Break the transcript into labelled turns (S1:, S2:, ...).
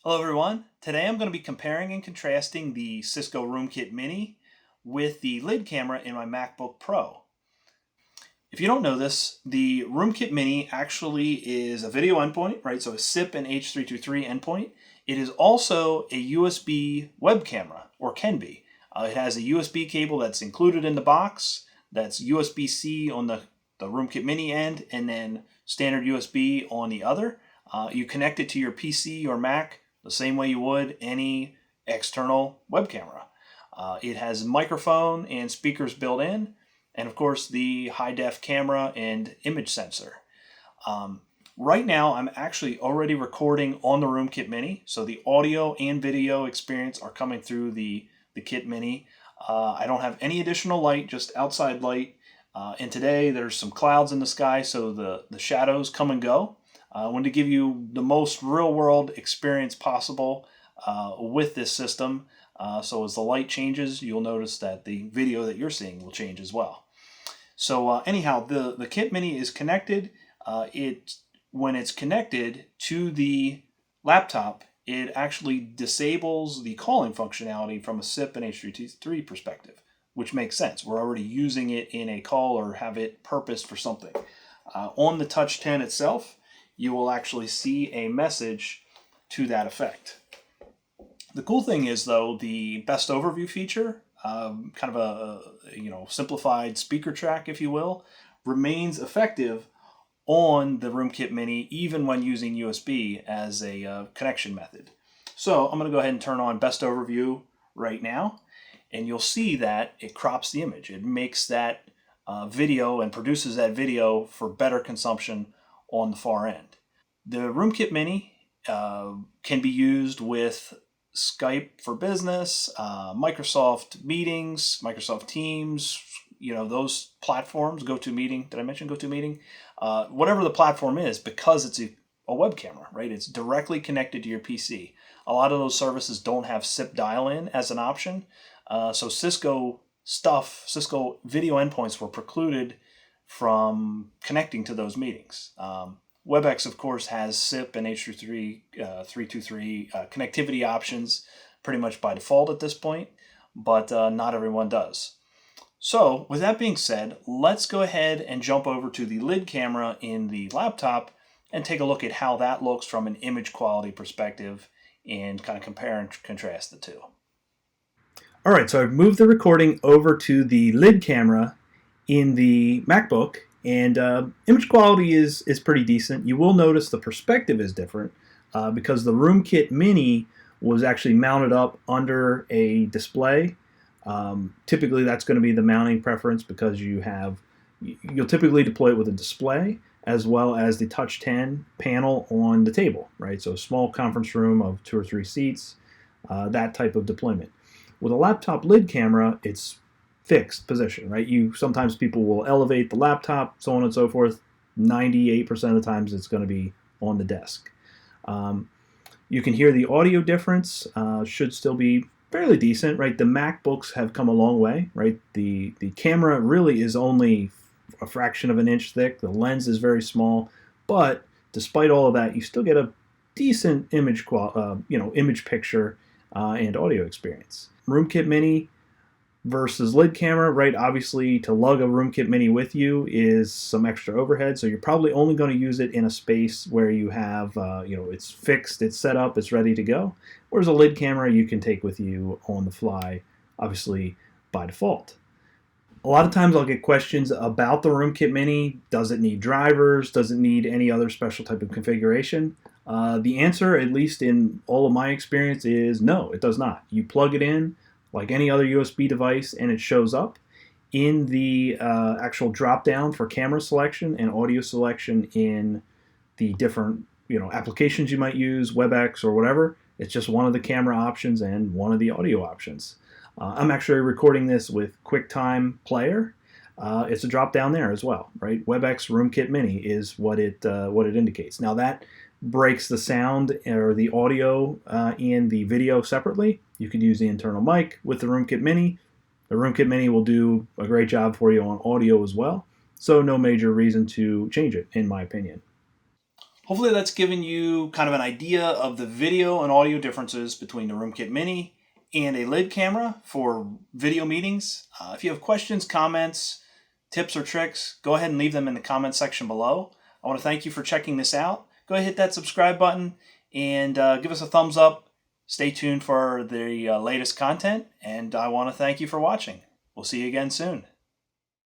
S1: Hello everyone. Today I'm going to be comparing and contrasting the Cisco Roomkit Mini with the lid camera in my MacBook Pro. If you don't know this, the Roomkit Mini actually is a video endpoint, right? So a SIP and H.323 endpoint. It is also a USB web camera, or can be. It has a USB cable that's included in the box. That's USB-C on the Roomkit Mini end, and then standard USB on the other. You connect it to your PC or Mac the same way you would any external web camera. It has microphone and speakers built in, and of course the high def camera and image sensor. Right now I'm actually already recording on the Roomkit Mini, so the audio and video experience are coming through the Kit Mini. I don't have any additional light, just outside light. And today there's some clouds in the sky, so the shadows come and go. I wanted to give you the most real-world experience possible with this system. So as the light changes, you'll notice that the video that you're seeing will change as well. So anyhow, the Kit Mini is connected. When it's connected to the laptop, it actually disables the calling functionality from a SIP and H.323 perspective, which makes sense. We're already using it in a call or have it purposed for something. On the Touch 10 itself, you will actually see a message to that effect. The cool thing is, though, the best overview feature, kind of a simplified speaker track, if you will, remains effective on the Roomkit Mini even when using USB as a connection method. So I'm going to go ahead and turn on best overview right now, and you'll see that it crops the image. It makes that video and produces that video for better consumption on the far end. The Roomkit Mini can be used with Skype for Business, Microsoft Meetings, Microsoft Teams, those platforms, GoToMeeting. Did I mention GoToMeeting? Whatever the platform is, because it's a web camera, right? It's directly connected to your PC. A lot of those services don't have SIP dial-in as an option. So Cisco video endpoints were precluded from connecting to those meetings. WebEx, of course, has SIP and H.323 connectivity options pretty much by default at this point, but not everyone does. So with that being said, let's go ahead and jump over to the lid camera in the laptop and take a look at how that looks from an image quality perspective and kind of compare and contrast the two. All right, so I've moved the recording over to the lid camera in the MacBook, and image quality is pretty decent. You will notice the perspective is different because the Roomkit Mini was actually mounted up under a display. Typically that's going to be the mounting preference because you'll typically deploy it with a display as well as the Touch 10 panel on the table, right? So a small conference room of 2 or 3 seats, that type of deployment. With a laptop lid camera, it's fixed position, right? Sometimes people will elevate the laptop, so on and so forth. 98% of the times it's going to be on the desk. You can hear the audio difference, should still be fairly decent, right? The MacBooks have come a long way, right? The camera really is only a fraction of an inch thick. The lens is very small, but despite all of that, you still get a decent image picture and audio experience. Roomkit Mini versus lid camera, right? Obviously, to lug a Roomkit Mini with you is some extra overhead, so you're probably only going to use it in a space where you have, it's fixed, it's set up, it's ready to go. Whereas a lid camera you can take with you on the fly, obviously by default. A lot of times I'll get questions about the Roomkit Mini. Does it need drivers? Does it need any other special type of configuration? The answer, at least in all of my experience, is no, it does not. You plug it in like any other USB device and it shows up. In the actual drop down for camera selection and audio selection in the different applications you might use, WebEx or whatever, it's just one of the camera options and one of the audio options. I'm actually recording this with QuickTime Player. It's a drop down there as well, right? WebEx Roomkit Mini is what it indicates. Now that breaks the sound or the audio and the video separately. You could use the internal mic with the Roomkit Mini. The Roomkit Mini will do a great job for you on audio as well, so no major reason to change it, in my opinion. Hopefully that's given you kind of an idea of the video and audio differences between the RoomKit Mini and a lid camera for video meetings. If you have questions, comments, tips, or tricks, go ahead and leave them in the comment section below. I want to thank you for checking this out. Go ahead and hit that subscribe button and give us a thumbs up. Stay tuned for the latest content, and I want to thank you for watching. We'll see you again soon.